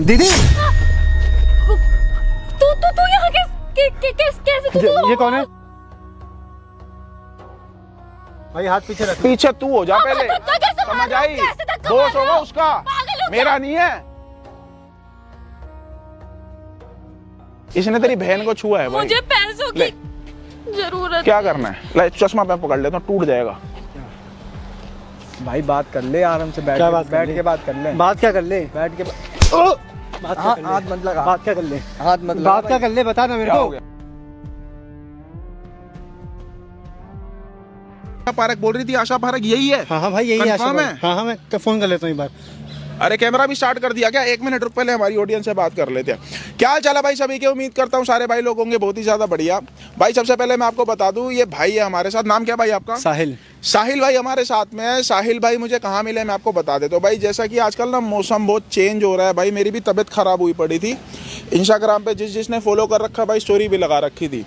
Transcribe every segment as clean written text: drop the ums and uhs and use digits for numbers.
दीदी तू यहाँ कैसे ये कौन है? भाई हाथ पीछे रख। पीछे तू हो जा पहले, समझ आई? दोष होगा उसका, मेरा नहीं है। इसने तेरी बहन को छुआ है भाई। मुझे पैसों की जरूरत। क्या करना है? ले चश्मा मैं पकड़ लेता हूँ, टूट जाएगा। भाई बात कर ले आराम से, बैठ क्या के बात कर ले? के बात कर ले। बात क्या कर ले? बैठ के हाथ मत लगा। बात क्या कर ले? हाथ मत लगा। बात क्या कर ले बता ना मेरे क्या हो को। गया? पारक बोल रही थी, आशा पारक यही है? हाँ भाई यही है। Confirm है? हाँ मैं फोन कर लेता हूँ एक बार। अरे कैमरा भी स्टार्ट कर दिया क्या? 1 मिनट रुक, पहले हमारी ऑडियंस से बात कर लेते हैं। क्या हाल चाल है भाई सभी के? उम्मीद करता हूँ सारे भाई लोग होंगे बहुत ही ज्यादा बढ़िया। भाई सबसे पहले मैं आपको बता दूं, ये भाई है हमारे साथ। नाम क्या भाई आपका? साहिल। साहिल भाई हमारे साथ में है। साहिल भाई मुझे कहाँ मिले मैं आपको बता देता हूँ भाई। जैसा कि आजकल ना मौसम बहुत चेंज हो रहा है भाई, मेरी भी तबीयत खराब हुई पड़ी थी। इंस्टाग्राम पे जिसने फॉलो कर रखा भाई, स्टोरी भी लगा रखी थी।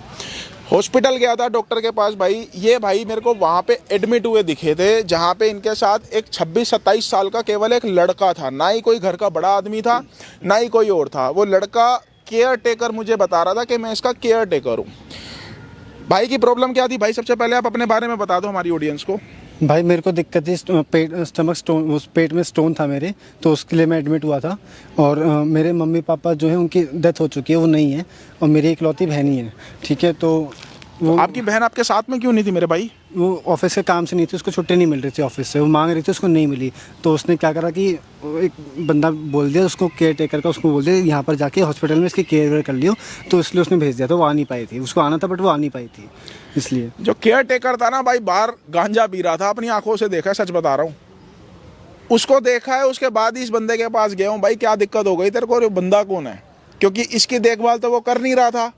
हॉस्पिटल गया था डॉक्टर के पास भाई। ये भाई मेरे को वहाँ पे एडमिट हुए दिखे थे, जहाँ पे इनके साथ एक 26-27 साल का केवल एक लड़का था। ना ही कोई घर का बड़ा आदमी था, ना ही कोई और था। वो लड़का केयर टेकर मुझे बता रहा था कि मैं इसका केयर टेकर हूँ। भाई की प्रॉब्लम क्या थी भाई? सबसे पहले आप अपने बारे में बता दो हमारी ऑडियंस को। भाई मेरे को दिक्कत थी स्टमक स्टोन, उस पेट में स्टोन था मेरे, तो उसके लिए मैं एडमिट हुआ था। और मेरे मम्मी पापा जो है उनकी डेथ हो चुकी है, वो नहीं है, और मेरी इकलौती बहन ही है। ठीक है, तो वो आपकी बहन आपके साथ में क्यों नहीं थी मेरे भाई? वो ऑफिस के काम से नहीं थी, उसको छुट्टी नहीं मिल रही थी ऑफिस से, वो मांग रही थी, उसको नहीं मिली। तो उसने क्या करा कि एक बंदा बोल दिया उसको, केयर टेकर का, उसको बोल दिया यहाँ पर जाके हॉस्पिटल में इसकी केयर वेयर कर लियो। तो इसलिए उसने भेज दिया था। वो आ नहीं पाई थी, उसको आना था बट वो आ नहीं पाई थी, इसलिए। जो केयर टेकर था ना भाई, बाहर गांजा पी रहा था, अपनी आंखों से देखा है, सच बता रहा हूँ। उसको देखा है, उसके बाद ही इस बंदे के पास गया हूँ भाई। क्या दिक्कत हो गई तेरे को? और ये बंदा कौन है? क्योंकि इसकी देखभाल तो वो कर नहीं रहा था।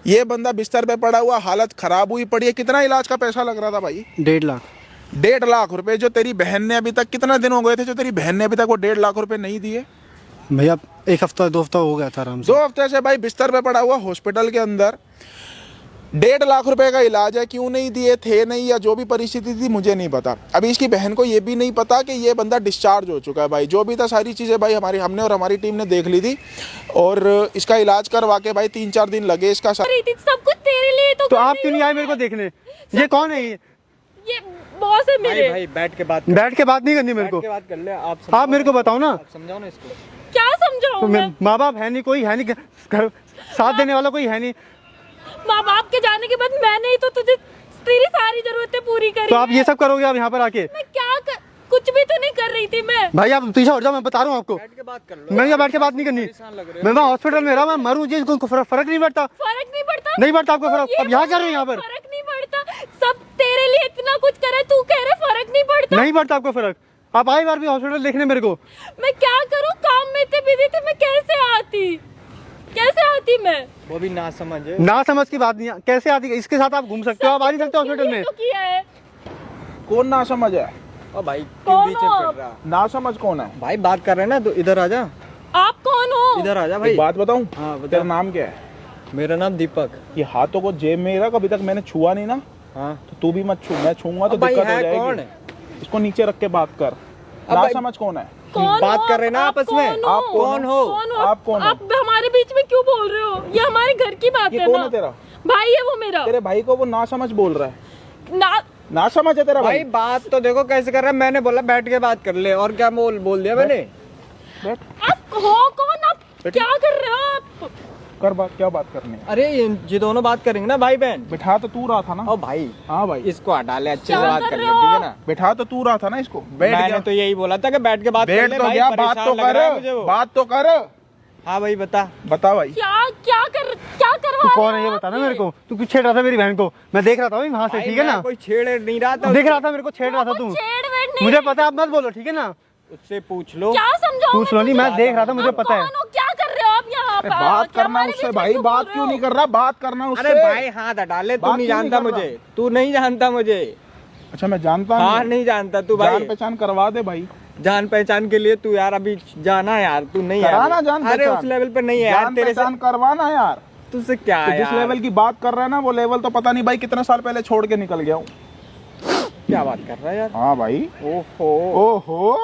ये बंदा बिस्तर पे पड़ा हुआ, हालत खराब हुई पड़ी है। कितना इलाज का पैसा लग रहा था भाई? 1.5 लाख। 1.5 लाख रुपए। जो तेरी बहन ने अभी तक, कितना दिन हो गए थे जो तेरी बहन ने अभी तक वो 1.5 लाख रुपए नहीं दिए? भैया 1 हफ्ता 2 हफ्ता हो गया था आराम से। 2 हफ्ते से भाई बिस्तर पे पड़ा हुआ हॉस्पिटल के अंदर। 1.5 लाख रुपए का इलाज है। क्यों नहीं दिए थे, नहीं, या जो भी परिस्थिति थी मुझे नहीं पता। अभी इसकी बहन को ये भी नहीं पता कि ये बंदा डिस्चार्ज हो चुका है भाई। जो भी था सारी चीज़ें भाई हमने और हमारी टीम ने देख ली थी। और इसका इलाज करवा के भाई 3-4 दिन लगे इसका। सब कुछ तेरे लिए तो आप क्यों नहीं आए मेरे को देखने? ये कौन है? ये बॉस है मेरे। भाई बैठ के बात नहीं करनी मेरे को। के बात कर ले। आप मेरे को बताओ ना। समझाओ ना इसको। क्या समझाऊं तो मैं? माँ बाप है नहीं, कोई है नहीं घर, साथ देने वाला कोई है नहीं। माँ बाप के जाने के बाद मैंने ही तो तुझे तेरी सारी जरूरतें पूरी करी। तो आप ये सब करोगे आप यहाँ पर आके? मैं कुछ भी तो नहीं कर रही थी मैं। भाई आप पीछे हट जाओ, मैं बता रहा हूँ आपको। बैठ के बात कर लो। मैं यहाँ बैठ के बात नहीं करनी। मैं वहाँ हॉस्पिटल में रहा, मैं मरूँ जी, कोई फर्क नहीं पड़ता। फर्क नहीं पड़ता। नहीं पड़ता आपको फर्क? अब यहाँ कर रहे हो यहाँ पर? फर्क नहीं पड़ता। सब तेरे लिए इतना कुछ करे, तू कह रहे फर्क नहीं पड़ता। नहीं पड़ता आपको फर्क? आप आए बार भी हॉस्पिटल देखने मेरे को। मैं क्या करूँ? काम में इतने बिजी थे, मैं कैसे आती मैं? वो भी ना समझ है। ना समझ की बात नहीं है। कैसे आती? इसके साथ आप घूम सकते हो, आप आ नहीं सकते हॉस्पिटल में। तो किया है। कौन ना समझ है? ओ भाई कौन क्यों बीच में हो पड़ आप? रहा? ना समझ कौन है भाई बात कर रहे हैं ना, तो इधर आ जा। आप कौन हो? इधर आ जा एक भाई। बात बताऊं? हाँ बता। तेरा नाम क्या है? मेरा नाम दीपक। ये हाथों को जेब में रख, अभी तक मैंने छुआ नहीं ना। हाँ तो तू भी मत छू, मैं छूंगा तो भाई दिक्कत हो है कौन जाएगी। है? इसको नीचे रख के बात कर। अब ना भाई- समझ कौन है? कौन बात हो कर रहे हैं ना आप? आपस में। आप कौन हो? आप कौन हो? आप हमारे बीच में क्यों बोल रहे हो? ये हमारे घर की बात ये है कौन ना। है तेरा? भाई है वो मेरा। तेरे भाई को वो ना समझ बोल रहा है। ना समझ है तेरा भाई भाई? बात तो देखो कैसे कर रहा है। मैंने बोला बैठ के बात कर ले, और क्या बोल दिया मैंने? बैठ, आप हो कौन? आप बेटी। क्या कर रहे हो आप? कर बात। क्या बात करनी है? अरे ये दोनों बात करेंगे ना भाई बहन। बिठा तो तू रहा था ना। ओ भाई हाँ भाई, इसको हटा ले, अच्छे से क्या बात कर कर ले, रहे हो ठीक है आप? ना? बिठा तो तू रहा था ना इसको। बैठ मैंने गया तो यही बोला था कि बैठ के बात कर बैठ ले तो भाई, गया। बात परेशान तो लग रहा है मुझे कर, वो। बात तो कर। हाँ भाई बता। बता भाई। क्या करवा तू कौन रहे है ये हो बता ना आप मेरे को। तू कुछ छेड़ रहा था मेरी बहन को, मैं देख रहा था वहाँ से, भाई ठीक है मैं ना? कोई छेड़ नहीं रहा था। देख रहा था मेरे को छेड़ रहा था तू। छेड़-वेड़ नहीं। मुझे पता है, आप मत बोलो, ठीक है ना? उससे पूछ लो। क्या समझाऊं? पूछ लो नहीं, मैं देख रहा था, मुझे पता है। कौन हो? क्या कर रहे हो आप यहाँ अरे पर? बात क्या करना हमारे उससे बीच में भाई। क्यों बात बोल क्यों रहे नहीं हो? कर रहा? बात करना उससे। अरे भाई हाथ हटा ले, तू बात नहीं क्यों नहीं जानता कर मुझे। तू नहीं जानता मुझे। अच्छा मैं जानता हाँ नहीं। नहीं जानता तू भाई। जान पहचान करवा दे भाई। जान पहचान के लिए तू यार अभी जाना यार, तू नहीं कराना यार। जान अरे पहचान। उस लेवल पे नहीं है यार जान तेरे से। पहचान करवाना है यार। तुझसे क्या तो है जिस यार? लेवल की बात कर रहा है ना, वो लेवल तो पता नहीं भाई कितने साल पहले छोड़ के निकल गया हूँ। क्या बात कर रहा है यार? हाँ भाई। ओहो। ओहो,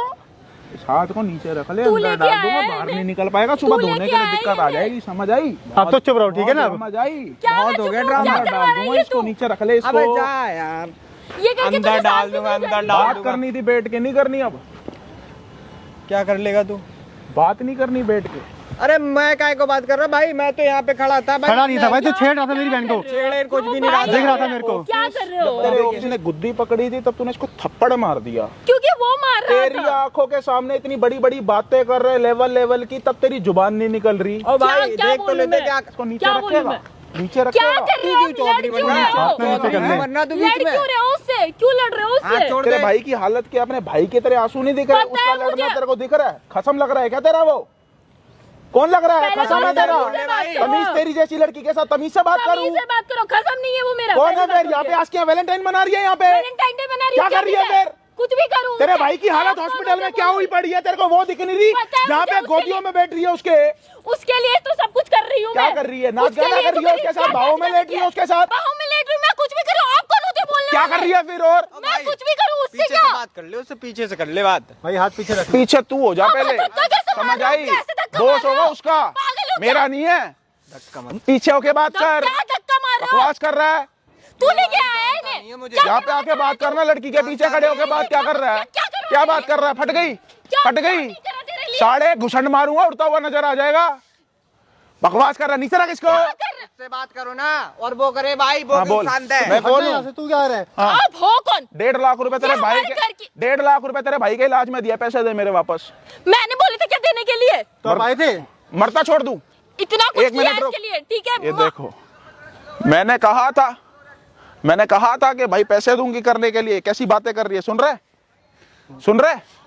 इस हाथ को नीचे रख ले, तू अंदर लेके डाल दूंगा, आया है बाहर इन्हें। नहीं निकल पाएगा, सुबह तू धोने लेके के लिए आया दिक्कत है आ जाएगी, समझ आई? आप तो चुप रहो, ठीक है ना? समझ आई? क्या बहुत मैं हो गया चुप हूँ? ड्रामा। क्या अंदर करवा डाल रहा है दूंगा ये इसको, तू? नीचे रख ले इसको। अबे जा यार, ये करके अंदर तुझे डाल साथ में दूंगा, मिल अंदर जाएगी। डाल बात दूंगा। करनी थी बैठ के, नहीं करनी अब। क्या कर लेगा तू? बात नहीं करनी बैठ के। अरे मैं काय को बात कर रहा भाई, मैं तो यहाँ पे खड़ा था भाई। खड़ा नहीं था भाई, तो छेड़ रहा था मेरी बहन को। छेड़े कुछ भी नहीं रहा देख रहा था मेरे को। क्या कर रहे हो? तेरे किसी ने गुद्दी पकड़ी थी तब तूने इसको थप्पड़ मार दिया। क्योंकि वो मार रहा तेरी था। आंखों के सामने इतनी बड़ी बड़ी बातें कर रहे लेवल लेवल की, तब तेरी जुबान नहीं निकल रही। ओ भाई क्या देख तो बोलूं लेते मैं? क्या इसको नीचे क्या बोलूं रखेगा, मैं? नीचे क्या रखेगा। कर रहे हो? तू क्यों लड़ चौधरी क्यों बन रहे गया? हो? नहीं नीचे कर ले। वरना तू लड़ बीच में क्यों रहे हो उससे? क्यों लड़ रहे हो हाथ उससे? छोड़ तेरे दे। भाई की हालत क्या, अपने भाई की तरह आंसू नहीं दिख रहा है? पता उसका है लड़ना मुझे। तेरे को दिख रहा है? खसम लग रहा है क्या तेरा? वो कौन लग रहा है? पहले खसम है तो तेरा? तमीज से बात करो। तमीज तेरी जैसी लड़की के साथ तमीज से बात करूं? तमीज से बात करो, खत्म नहीं है वो मेरा। कौन है पहली फिर? बात यहाँ पे तो ये। आज क्या वैलेंटाइन मना रही है यहाँ पे? वैलेंटाइन डे मना रही क्या हूँ, कर रही है किया? फिर? कुछ भी करूँ। तेरे भाई की हालत आप हॉस्पिटल में मुझे क्या हुई बोलो। पड़ी है? तेरे को वो दिख नहीं रही? पता है जहाँ मुझे, पे उसके गोदियों लिए- में बैठ रही है उसके, उसके लिए तो सब कुछ कर रही हूँ क्या मैं। कर रही है? नाच उसके गाना लिए कर तो रही है मेरी उसके साथ? क्या बाहों में करती लेट रही है उसके साथ? बाहों में लेट रही हूँ मैं, कुछ भी करूँ। आप कौन होते बोलने क्या वाले? कर रही है फिर? और मैं कुछ भी करूँ उससे पीछे क्या? से बात कर ले, उससे पीछे से कर ले बात। भाई हाथ पीछे रख। पीछे तू हो जा आप पहले, धक्का कैसे मार समझ रहे हो? आई? कैसे धक्का दोष मार रहे होगा हो? उसका, पागल हो क्या? मेरा नहीं है। धक्का मत। पीछे होके बात कर, क्या धक्का मार रहे हो? बकवास कर रहा है। तू लेके आया है नहीं है इन्हें। मुझे। क्या यहाँ पे आके बात करना, लड़की के पीछे खड़े होके बात क्या कर रहा है? क्या कर रहा क्या है? बात कर रहा है? फट गई, क्या फट गई। नहीं करा तेरे लिए? साढ़े घुसंड मारूंगा, उड़ता हुआ नजर आ जाएगा। बकवास कर रहा है, नीचे रख इसको। उससे बात करो ना, और वो करे भाई, वो हाँ, क्यों बोल। शांत है? मैं बोलूं? यहाँ से तू क्या रहा है? हाँ। आप हो कौन? 1.5 लाख रुपए तेरे ये भाई हमारे घर के, की- 1.5 लाख रुपए तेरे भाई के इलाज में दिया, पैसे दे मेरे वापस। मैंने बोले थे क्या देने के लिए? तो आप आए थे? मरता छोड़ दूं? इतना कुछ एक किया मिनट रुक। इसके लिए, ठीक है? ये देखो, मैंने कहा था कि भाई पैसे दूंगी करने के लिए, कैसी बातें कर रही है? सुन रहे?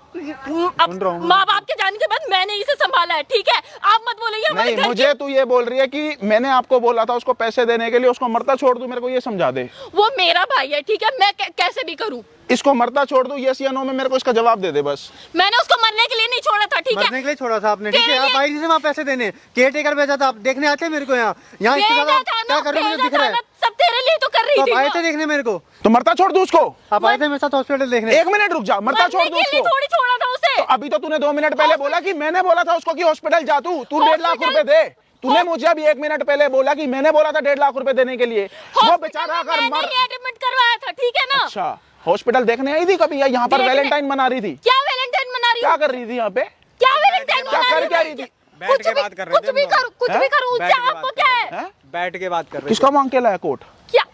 अब माँ बाप के जाने के बाद मैंने इसे संभाला है, ठीक है? आप मत बोलो ये हमारे नहीं, घर मुझे तू ये बोल रही है कि मैंने आपको बोला था उसको पैसे देने के लिए, उसको मरता छोड़ दूं? मेरे को ये समझा दे। वो मेरा भाई है, ठीक है? मैं कैसे भी करूँ। इसको मरता छोड़ दूं, यस या नो में? मेरे को इसका जवाब दे दे बस। मैंने उसको मरने के लिए नहीं छोड़ा था, ठीक है? मरने के लिए छोड़ा था आपने, ठीक है? तेरे आप लिए- आई थी वहाँ पैसे देने, केयर टेकर भेजा था। आप देखने आते हैं मेरे को यहाँ इसके साथ भेजा आप था क्या ना, कर रहे हो मुझे भेजा दिख रहा था है। ना, सब तेरे लिए तो कर रही तो थी आप आए ना। थे देखने मेरे को, तो मरता छोड़ दूं उसको? आप आए थे मेरे साथ हॉस्पिटल देखने। 1 मिनट रुक जा, मरता छोड़ मरने दूं के लिए उसको? थोड़ी छोड़ा था उसे। तो अभी तो तूने 2 मिनट पहले बोला कि मैंने बोला था उसको कि हॉस्पिटल जा तू 1.5 लाख हॉस्पिटल- रुपए दे। तूने मुझे अभी 1 मिनट पहले बोला कि मैंने बोला था 1.5 लाख रुपए देने के लिए। वो हॉस्पिटल बेचारा में अगर मैंने मर, ही एडमिट करवाया था, ठीक है ना? अच्छा हॉस्पिटल देखने आई थी कभी या यहाँ पर देखने- वैलेंटाइन मना रही थी? क्या वैलेंटाइन मना रही क्या हूँ? कर रही थी यहाँ पे? क्या वैलेंटाइन क्या मना कर रही क्या हूँ? रही थी? बैठ कुछ के भी- बात कर रहे कुछ थे भी हम लोग। करूँ, कुछ हैं? भी करूँ, बैठ उससे के आपको बात क्या कर है? हैं? बैठ के बात कर रहे किसका मांग के लाया कोट? क्या?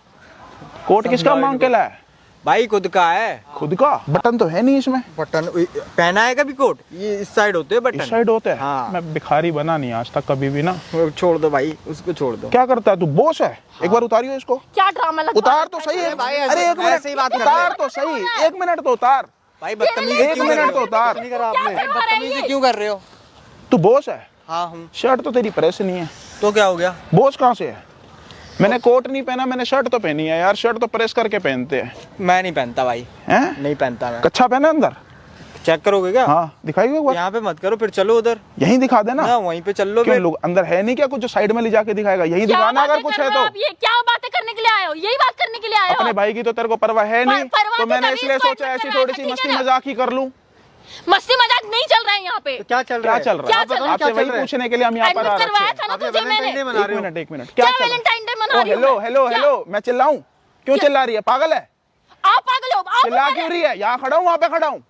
कोट किसका मांग के लाया? भाई खुद का है। खुद का? बटन तो है नहीं इसमें। बटन पहना है कभी कोट? ये इस साइड होते हैं बटन। इस साइड होते हैं? हाँ। मैं भिखारी बना नहीं आज तक कभी भी ना। वो छोड़ दो भाई, उसको छोड़ दो। क्या करता है तू? बॉस है? एक बार उतारियो इसको। क्या ड्रामा लगता उतार तो सही है। अरे भाई, अरे एक मिनट, ऐसे ही बात कर उतार रहे तो सही, 1 मिनट तो उतार। भाई तेरे बदतमीजी लिए एक क्यों मिनट कर तो रहे हो? उतार। नहीं करा आपने। बदतमीजी क्यों कर रहे हो? तू बॉस है? हाँ हूँ। शर्ट तो तेरी प्रेस नहीं है, तो क्या हो गया? बॉस कहाँ से है? मैंने कोट नहीं पहना, मैंने शर्ट तो पहनी है यार। शर्ट तो प्रेस करके पहनते हैं। मैं नहीं पहनता भाई, हैं? नहीं पहनता मैं। कच्छा पहना अंदर? चेक करोगे क्या? हाँ दिखाइए एक बार। यहाँ पे मत करो, फिर चलो उधर यहीं दिखा देना। ना, वहीं पे चल लो क्यों फिर। लोग अंदर है नहीं क्या कुछ जो साइड में ले जाके दिखाएगा? यहीं क्या दिखाना अगर बातें कुछ कर है रहे हो तो। आप? ये क्या बातें करने के लिए आए हो? यही बात करने के लिए आए हो अपने आप? भाई की तो तेरे को परवाह है नहीं, परवाह तो थी मैंने तभी इसलिए इसको सोचा admit ऐसी करवाया थोड़ी था, सी ठीक मस्ती है ना? मजाक ही कर लूं। मस्ती मजाक नहीं चल रहा है यहाँ पे। क्या चल रहा क्या है? चल रहा क्या है? चल रहा है? आपसे क्या चल वही रहा है? पूछने के लिए हम यहाँ पर एडमिट आ करवाया रहे था ना आपने तुझे वैलेंटाइन मैंने। डे मना रहे हो। एक मिनट क्या क्या चल रहा वैलेंटाइन डे है? मना रही हूँ हेलो मैं? हेलो क्या? हेलो, मैं चिल्लाऊं? क्यों चिल्ला रही है? पागल है? आप पागल हो? आप चिल्ला हमारे- क्यों रही है? यहाँ खड़ा हूँ, वहाँ पे खड़ा हूँ।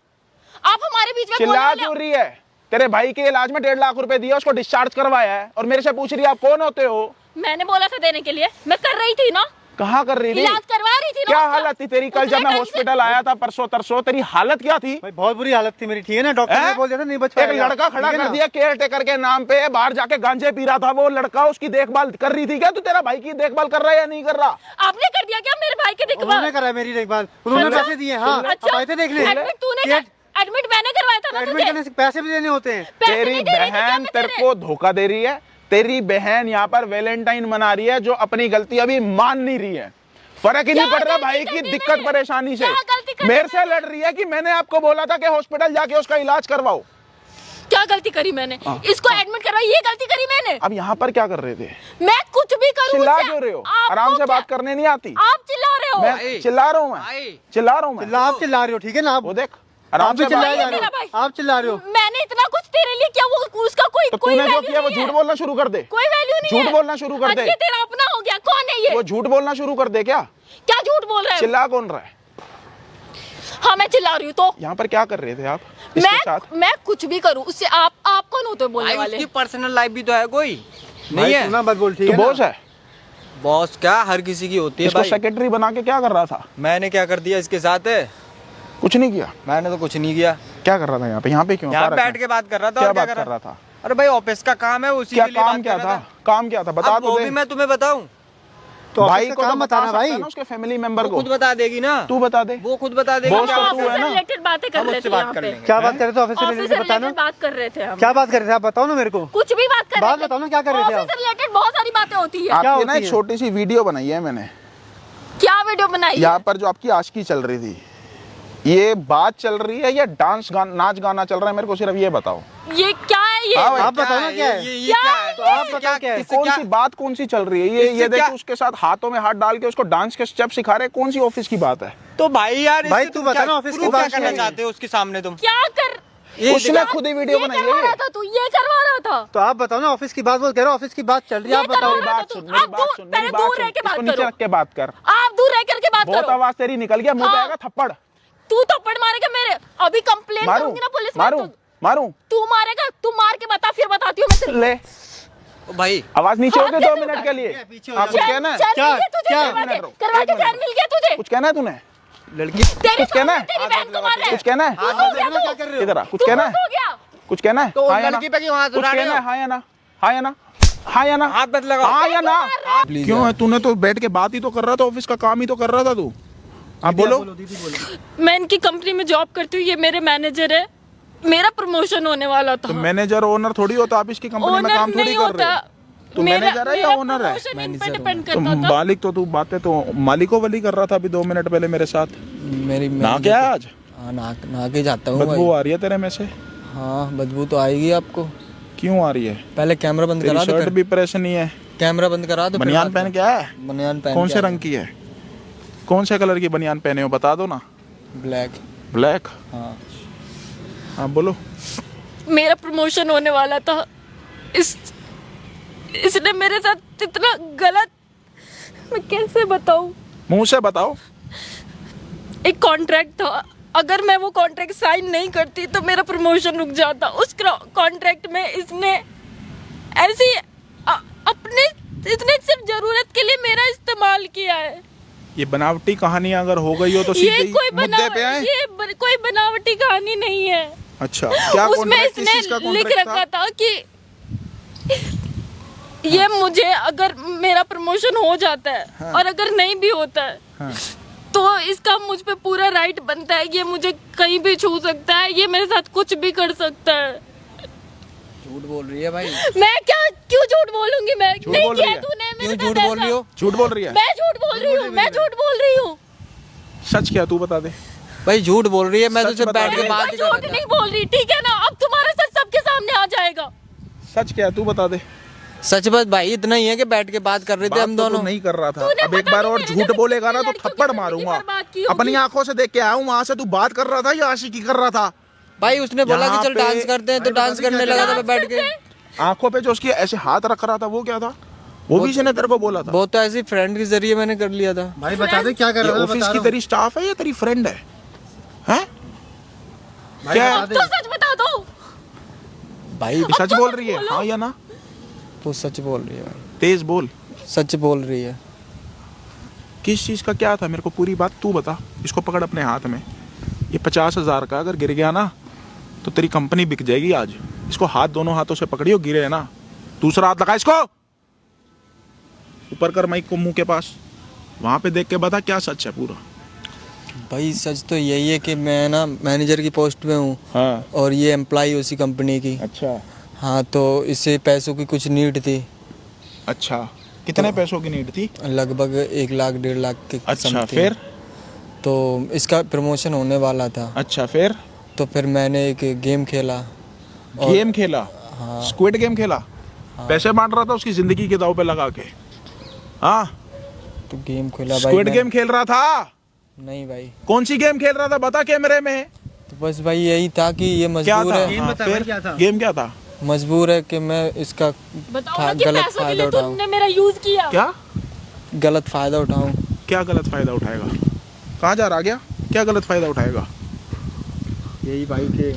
आप हमारे बीच में बोलने चिल्ला वाले हो? क्यों रही है? तेरे भाई के इलाज में 1.5 लाख रुपए दिया, उसको डिस्चार्ज करवाया है और मेरे से पूछ रही है आप कौन होते हो? मैंने बोला था देने के लिए, मैं कर रही थी ना, कहाँ कर रही थी? इलाज करवा रही थी ना क्या उसका। हालत थी तेरी? कल उतने जब मैं टाइम से- हॉस्पिटल आया था परसों तरसों, तेरी हालत क्या थी? भाई बहुत बुरी हालत थी मेरी, ठीक है ना? डॉक्टर ने हैं? बोल दिया था नहीं बच एक पाएगा। लड़का खड़ा ठीक है कर ना? दिया केयर टेकर के नाम पे, बाहर जाके गांजे पी रहा था वो लड़का, उसकी देखभाल कर रही थी क्या? तू तेरा भाई की देखभाल कर रहा है या नहीं कर रहा? आपने कर दिया क्या मेरे भाई के उन्होंने देखभाल? करा है मेरी देखभाल, उन्होंने अच्छा। पैसे दिए। हाँ आप आए थे देखने। एडमिट तूने केयर- एडमिट मैंने करवाया था ना एडमिट तुझे। करने से पैसे भी देने होते हैं। पैसे तेरी नहीं दे रही थी क्या बहन मैं तेरे तेरे? को धोखा दे रही है। तेरी बहन यहाँ पर वैलेंटाइन मना रही है जो अपनी गलती अभी मान नहीं रही है। फर्क ही नहीं क्या पड़ रहा गलती भाई कर की दी दिक्कत मैंने? परेशानी से। क्या गलती कर दी मेरे से मैंने? लड़ रही है कि मैंने आपको बोला था कि हॉस्पिटल जाके उसका इलाज करवाओ। क्या गलती करी मैंने? इसको एडमिट करवाई, ये गलती करी मैंने? अब यहाँ पर क्या कर रहे थे? मैं कुछ भी करूँ चिल्ला उससे- क्यों रहे हो? आपको आराम से क्या- बात करने नहीं आती? आप चिल्ला रहे हो। मैं चिल्ला रहा हूँ, मैं चिल्ला रहा हूँ मैं। चिल्ला आप चिल्ला रहे हो, ठीक है ना? आप वो देख आराम आप भी से चिल्ला बात रहे मेरा हो, भाई। आप चिल्ला रहे हो। मैंने इतना कुछ तेरे लिए किया, वो उसका कोई तो कोई तूने जो वैल्यू किया वो नहीं है। झूठ बोलना शुरू कर दे। कोई वैल्यू नहीं झूठ है। बोलना शुरू कर आज दे। ये तेरा अपना हो गया, कौन है ये? वो झूठ बोलना शुरू कर दे क्या? क्या झूठ बोल रहे हो? चिल्ला कौन रहा है? हाँ मैं चिल्ला रही हूँ तो यहाँ पर क्या कर रहे थे आप इसके साथ? मैं कुछ भी करूँ उससे आप कौन होते हो बोलने भाई वाले? उसकी पर्सनल लाइफ भी तो है कोई, नहीं भाई है? तू ना मत बोल, ठीक तो है ना? बॉस है, बॉस क्या हर किसी की होती है इसको भाई। सेक्रेटरी बना के क्या कर रहा था? मैंने क्या कर दिया इसके साथ है? कुछ नहीं किया। मैंने तो कुछ नहीं किया। क्या कर रहा था यहाँ पे? यहाँ पे क्यों यहाँ था बैठ रखना? के बात कर रहा था। क्या और क्या बात कर रहा था? अरे भाई ऑफिस का काम है, उसी क्या के लिए काम बात क्या कर रहा था? काम क्या था बता अब तो वो दे। भी मैं तुम्हें बताऊं? तो भाई ऑफिस को का तो काम बता बताना सकता भाई। है ना उसके फैमिली मेंबर वो को। खुद बता देगी ना, तू बता दे। वो खुद बता देगी। बॉस क्या तो बात तू कर है रहे ना। हैं? रिलेटेड बातें कर हम रहे उससे थे बात यहाँ कर पे। लेंगे। क्या बात कर रहे थे? ऑफिस से ऑफिस रिलेटेड बताना। बात कर रहे थे हम। क्या बात कर रहे थे आप? बताओ ना मेरे को। कुछ भी बात कर बात बताओ ना, क्या कर रहे थे आप? ऑफिस रिलेटेड बहुत सारी बातें होती है। क्या आपकी ना होती एक है? छोटी सी वीडियो बनाई है मैंने, क्या वीडियो बनाई है? यहाँ पर जो आपकी आशिकी चल रही थी, ये बात चल रही है या डांस नाच गाना चल रहा है? मेरे को सिर्फ ये बताओ। ये क्या है ये? हाँ भाई, आप बताओ ना क्या है? ये क्या क्या है है? ये? तो आप बताओ क्या है? इससे कौन क्या- सी बात कौन सी चल रही है? ये इससे देख क्या- उसके साथ हाथों में हाथ डाल के उसको डांस के स्टेप सिखा रहे, कौन सी ऑफिस की बात है? तो भाई यार भाई इससे तू तुम बता क्या- ना ऑफिस की proof बात क्या करना क्या है? चाहते हो उसके सामने तुम? क्या कर ये उसने देखो, खुद ही वीडियो ये बनाई करवा है। रहा था तू? ये करवा रहा था? तो आप बताओ ना, ऑफिस की बात बोल, कह रहे हो ऑफिस की बात चल रही है, ये आप बताओ। करवा मेरी रहा था बात तू? सुन, मेरी आप बात दूर- सुन, पहले मेरी बात दूर सुन। रह के बात इसको नीचे करो। रख के बात कर। आप दूर रह करके बात बहुत करो। आवाज तेरी निकल गया, मुंह पे हाँ। आएगा थप्पड़। तू थप्पड़ मारेगा मेरे? अभी कंप्लेन मारूं करूंगी ना पुलिस में। मारूं मारूं तू मारेगा? तू मार के बता, फिर बताती हूँ मैं तेरे। ले ओ भाई आवाज नीचे हाँ, होके कैसे 2 मिनट के लिए। पीछे हो आप कुछ जाओ। कहना है? चैन क्या- मिल गया तुझे? क्या? करवा के- एक मिनट रुक, करवा के एक मिनट चैन मिल गया तुझे? कुछ कहना है तूने? लड़की तेरे कुछ कहना है? सामने तेरी बहन को मार रहा है। कुछ कहना है? तू हो गया देखना क्या तू? कर रहे हो? इधर आ, कुछ तू कहना हो है? गया? कुछ कहना है? तो हाँ या ना? लड़की पे क्यों हाथ कुछ उठा रहे कहना है? हो? हाँ या ना? हाँ या ना? हाँ या ना? हाथ मत लगाओ। हाँ या ना? प्लीज क्यों है? तूने तो बैठ के बात ही तो कर रहा था, ऑफिस का काम ही तो कर रहा था तू। आप बोलो। मैं इनकी कंपनी में जॉब करती हूँ, ये मेरे मैनेजर है। मेरा प्रमोशन होने वाला था। तो मैनेजर ओनर थोड़ी होता, आप इसकी कंपनी में ओनर काम थोड़ी नहीं कर होता। रहे हो। तू मैनेजर है या ओनर है? प्रमोशन इन पे मैनेजर डिपेंड तो करता था। मालिक तो तू बातें तो मालिको वाली कर रहा था अभी 2 मिनट पहले मेरे साथ। मेरी ना क्या है आज? हाँ ना के जाता हूँ बदबू भाई। आ रही है तेरे में से। हाँ बदबू तो आएगी आपको। क्यों आ रही है? पहले कैमरा बंद तेरी करा दो शर्ट फिर। भी प्रेस नहीं है। कैमरा बंद करा दो फिर बनियान बात पहन करो। के आया है? बनियान पहन कौन के से आया। रंग की है? कौन से कलर की बनियान पहने हो बता दो ना। ब्लैक। ब्लैक। हाँ हाँ बोलो। मेरा प्रमोशन होने वाला था। इसने मेरे साथ इतना गलत, मैं कैसे बताऊं? मुंह से बताओ। एक कॉन्ट्रैक्ट था, अगर मैं वो कॉन्ट्रैक्ट साइन नहीं करती तो मेरा प्रमोशन रुक जाता। उस कॉन्ट्रैक्ट में इसने ऐसी अपने इतने सिर्फ जरूरत के लिए मेरा इस्तेमाल किया है। ये बनावटी कहानी अगर हो गई हो तो ये सीधे कोई मुद्दे पे आए। कोई बनावटी कहानी नहीं है। अच्छा क्या उसमें कॉन्ट्रैक्ट, किस चीज का इसने लिख कॉन्ट्रैक्ट रखा था? था कि ये मुझे, अगर मेरा प्रमोशन हो जाता है और अगर नहीं भी होता है हाँ। तो इसका मुझ पे पूरा राइट बनता है। ये मुझे कहीं भी छू सकता है, ये मेरे साथ कुछ भी कर सकता है। झूठ बोल रही है भाई। मैं क्या क्यों झूठ बोलूंगी? मैं झूठ नहीं बोल रही किया है। तूने क्यों मेरे झूठ साथ बोल रही ऐसा। हो? झूठ बोल रही है? मैं झूठ बोल रही हूँ, मैं झूठ बोल रही हूँ। सच क्या तू बता दे। भाई झूठ बोल रही है। मैं सच तुझसे बता बैठ दे। के मैं बात कोई ही कर झूठ रहा नहीं बोल रही, ठीक है ना? अब तुम्हारा सच सबके सामने आ जाएगा। सच क्या तू बता दे। था। सच बात भाई इतना ही है कि बैठ के बात कर रहे थे बात हम तो दोनों। तू नहीं कर रहा था। तूने अब एक पता बार नहीं और मेरे झूठ जैसे बोलेगा ना तो लड़कियों की थप्पड़ जिंदगी मारूंगा। बर्बाद की होगी। अपनी आंखों से देख के आया हूँ, वहां से तू बात कर रहा था या आशिकी कर रहा था? भाई उसने बोला यहाँ कि चल पे- डांस करते हैं तो भाई डांस बता दे करने क्या लगा कर था मैं बैठ के। आंखों पे जो उसकी ऐसे हाथ रख रहा था वो क्या था? वो भी इसने तेरे को बोला था? वो तो ऐसी फ्रेंड के जरिए मैंने कर लिया था। भाई बता दे क्या कर ये रहा था, ऑफिस बता की रहा तेरी स्टाफ है या तेरी फ्रेंड है? हैं? हूँ। क्या? भाई बता तो दे। सच बता दो। भाई ये सच बोल रही है हाँ या ना? वो सच बोल रही है भाई। तेज बोल। सच बोल रही है। किस चीज का क्या था? मेरे को पूरी बात तू बता। इसको पकड़ अपने हाथ में। ये 50,000 का अगर गिर गया ना तो तेरी कंपनी बिक जाएगी आज। इसको हाथ, दोनों हाथों से पकड़ियो, गिरे है ना। दूसरा हाथ लगा इसको, ऊपर कर माइक को मुंह के पास। वहां पे देख के बता क्या सच है पूरा। भाई सच तो यही है कि मैं ना मैनेजर की पोस्ट पे हूँ हाँ और ये एम्प्लॉय उसी कंपनी की। अच्छा हाँ तो इससे पैसों की कुछ नीड थी। अच्छा। कितने पैसों की नीड थी? लगभग 1 लाख 1.5 लाख के अच्छा something। फिर? तो इसका प्रमोशन होने वाला था। अच्छा फिर? तो फिर मैंने एक गेम खेला। गेम खेला? हाँ। स्क्विड गेम खेला? पैसे बांट रहा था उसकी जिंदगी के दाव पे लगा के? हाँ तो गेम खेला भाई। स्क्विड गेम खेल रहा था? नहीं भाई। कौन सी गेम खेल रहा था बता कैमरे में। तो बस भाई यही था कि ये क्या मजबूर था? है। हाँ, बता फिर भाई, क्या था? गेम क्या था? मजबूर है कि मैं इसका बताओ ना कि गलत पैसों के फायदा लिए उठाऊं। तुमने मेरा यूज किया। क्या गलत फायदा उठाऊं। क्या गलत फायदा उठाएगा? कहाँ जा रहा गया? क्या गलत फायदा उठाएगा? यही भाई के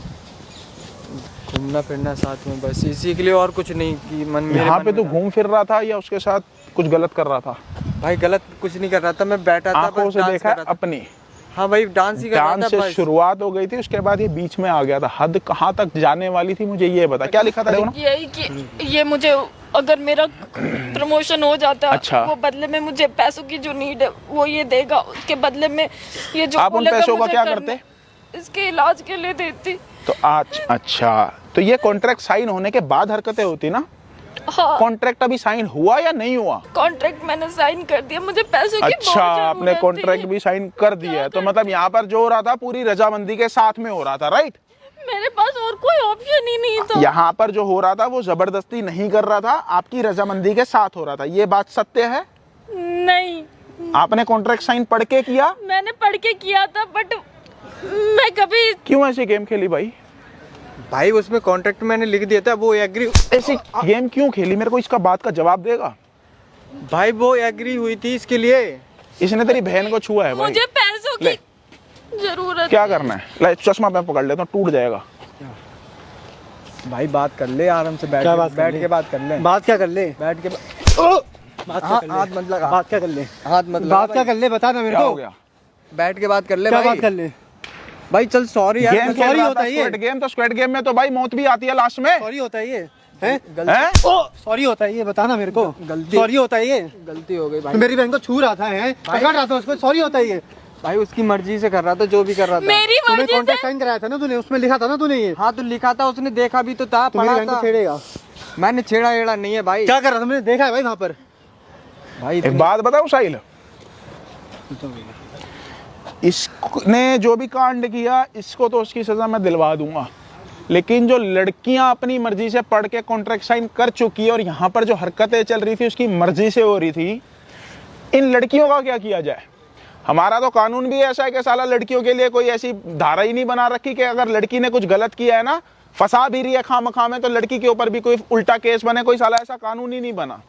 घूमना फिरना साथ में, बस इसी के लिए, और कुछ नहीं कि मन मेरे यहाँ मन पे में तू था। घूम फिर रहा था या उसके साथ कुछ गलत कर रहा था? भाई गलत कुछ नहीं कर रहा था, मैं बैठा था आंखों बस से डांस देखा कर रहा था। अपनी हाँ भाई डांस ही कर रहा डांस था से बस। शुरुआत हो गई थी, उसके बाद ये बीच में आ गया था। हद कहाँ तक जाने वाली थी मुझे ये बता। क्या लिखा था देखो ना? यही कि ये मुझे अगर मेरा प्रमोशन हो जाता, अच्छा। वो बदले में मुझे पैसों की जो नीड है वो ये देगा, उसके बदले में ये जो आप उन बोलेगा पैसों का मुझे क्या करना, करते? इसके इलाज के लिए देती। तो आज अच्छा, तो ये कॉन्ट्रैक्ट साइन होने के बाद हरकतें होती ना? हाँ, कॉन्ट्रैक्ट अभी साइन हुआ या नहीं हुआ? कॉन्ट्रैक्ट मैंने साइन कर दिया, मुझे पैसों की बहुत अच्छा, आपने जरूरत कॉन्ट्रैक्ट थी। भी साइन कर दिया है, तो मतलब यहाँ पर जो हो रहा था पूरी रजामंदी के साथ में हो रहा था, राइट? मेरे पास और कोई ऑप्शन ही नहीं था। यहाँ पर जो हो रहा था वो जबरदस्ती नहीं कर रहा था, आपकी रजामंदी के साथ हो रहा था, ये बात सत्य है? नहीं, आपने कॉन्ट्रैक्ट साइन पढ़ के किया? मैंने पढ़ के किया था, बट मैं कभी क्यों ऐसी गेम खेली भाई? भाई उसमें कॉन्ट्रैक्ट मैंने लिख दिया था, वो एग्री। ऐसी गेम क्यों खेली? मेरे को इसका बात का जवाब देगा? भाई वो एग्री हुई थी इसके लिए। इसने तेरी बहन को छुआ है भाई। मुझे पैसों ले। की जरूरत क्या करना है? ले चश्मा मैं पकड़ लेता हूँ, टूट जाएगा। भाई बात कर ले आराम से, बैठ क्या के बात कर बैठ ले? के बात कर ले। बात क्या कर ले? बैठ के बात क्या कर ले? हाथ मत लगा। बात क्या कर ले? हाथ मत लगा बात क्या कर ले? बता ना मेरे क्या को। हो गया? बैठ के बात कर ले क्या भाई। बात कर ले? भाई चल सॉरी यार। गेम मैं खेल sorry रहा होता था, है ये। स्क्वाड गेम, तो स्क्वाड गेम में तो भाई मौत भी आती है लास्ट में। सॉरी होता है ये? हैं? हैं? सॉरी होता है ये? बता ना मेरे को। गलती- सॉरी होता है ये? गलती हो गई भाई। तो मेरी बहन को छू रहा था, हैं? पकड़ रहा था उसको, सॉरी होता है ये? भाई उसकी मर्जी से कर रहा था जो भी कर रहा था। मेरी तूने मर्जी कॉन्ट्रैक्ट से। साइन कराया था ना तूने, उसमें लिखा था ना तूने ये? हाँ तो लिखा था, उसने देखा भी तो था, तू मेरी पढ़ा बहन को था। छेड़ेगा? मैंने छेड़ा एड़ा नहीं है भाई। क्या कर रहा था? मैंने देखा है भाई वहाँ पर। भाई एक बात बताओ साहिल, इसने जो भी कांड किया इसको तो उसकी सजा मैं दिलवा दूंगा, लेकिन जो लड़कियां अपनी मर्जी से पढ़ के कॉन्ट्रैक्ट साइन कर चुकी है और यहाँ पर जो हरकतें चल रही थी उसकी मर्जी से हो रही थी, इन लड़कियों का क्या किया जाए? हमारा तो कानून भी ऐसा है कि साला लड़कियों के लिए कोई ऐसी धारा ही नहीं बना रखी कि अगर लड़की ने कुछ गलत किया है ना, फंसा भी रही है खामखा में, तो लड़की के ऊपर भी कोई उल्टा केस बने, कोई साला ऐसा कानून ही नहीं बना।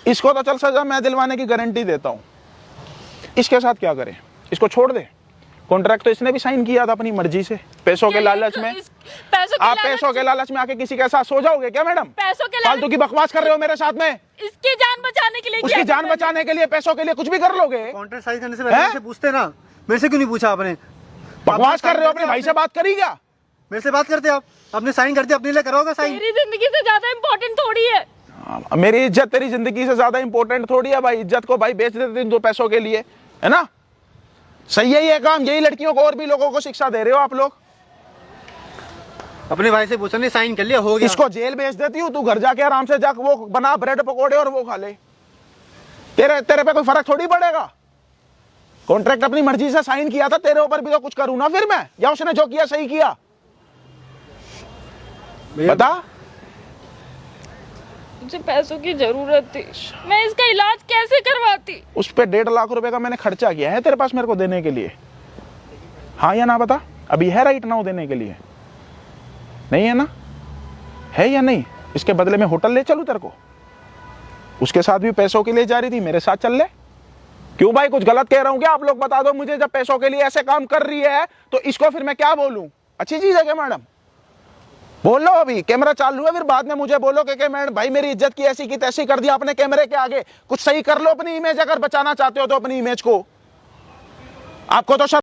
इसको तो चल सजा मैं दिलवाने की गारंटी देता हूँ। इसके साथ क्या करें? इसको छोड़ दे। कॉन्ट्रैक्ट तो इसने भी साइन किया था अपनी मर्जी से, पैसों के लालच में। आप पैसों के लालच में आके किसी के साथ सो जाओगे क्या मैडम? पैसों के फालतू की बकवास कर रहे हो मेरे साथ में। इसकी जान बचाने के लिए उसकी किया जान मैंने। बचाने के लिए, पैसों के लिए कुछ भी कर लोगे? कॉन्ट्रैक्ट साइन करने से पहले हैं? मुझसे पूछते ना, मेरे से क्यों नहीं पूछा आपने? बकवास कर रहे हो, अपने भाई से बात करी क्या? मेरे से बात करते आप? आपने साइन कर दिया, अपने लिए करोगे साइन? मेरी जिंदगी से ज्यादा इम्पोर्टेंट थोड़ी है। मेरी इज्जत तेरी जिंदगी से ज्यादा इंपॉर्टेंट थोड़ी है भाई। इज्जत को भाई बेच देते दो पैसों के लिए, है ना? सही है ये काम? यही लड़कियों को और भी लोगों को शिक्षा दे रहे हो आप लोग। अपने भाई से पूछा नहीं, साइन कर लिया, हो गया। इसको जेल भेज देती हूँ, तू घर जाके आराम से जा वो बना ब्रेड पकोड़े और वो खा ले। तेरे पे कोई फर्क थोड़ी पड़ेगा। कॉन्ट्रैक्ट अपनी मर्जी से साइन किया था, तेरे ऊपर भी तो कुछ करूँ ना फिर मैं, या उसने जो किया सही किया? बता। मुझे पैसों की जरूरत थी, मैं इसका इलाज कैसे करवाती? उस पे 1.5 लाख रुपए का मैंने खर्चा किया है तेरे पास मेरे को देने के लिए, हाँ या ना बता? अभी है राइट नाउ देने के लिए? नहीं है ना? है या नहीं? इसके बदले में होटल ले चलूं तेरे को? उसके साथ भी पैसों के लिए जा रही थी, मेरे साथ चल ले। क्यों भाई, कुछ गलत कह रहा हूं क्या? आप लोग बता दो मुझे। जब पैसों के लिए ऐसे काम कर रही है तो इसको फिर मैं क्या बोलूं? अच्छी चीज है क्या मैडम? बोलो, अभी कैमरा चालू है, फिर बाद में मुझे बोलो कि मैडम भाई मेरी इज्जत की ऐसी की तैसी कर दिया आपने कैमरे के आगे। कुछ सही कर लो अपनी इमेज, अगर बचाना चाहते हो तो अपनी इमेज को। आपको तो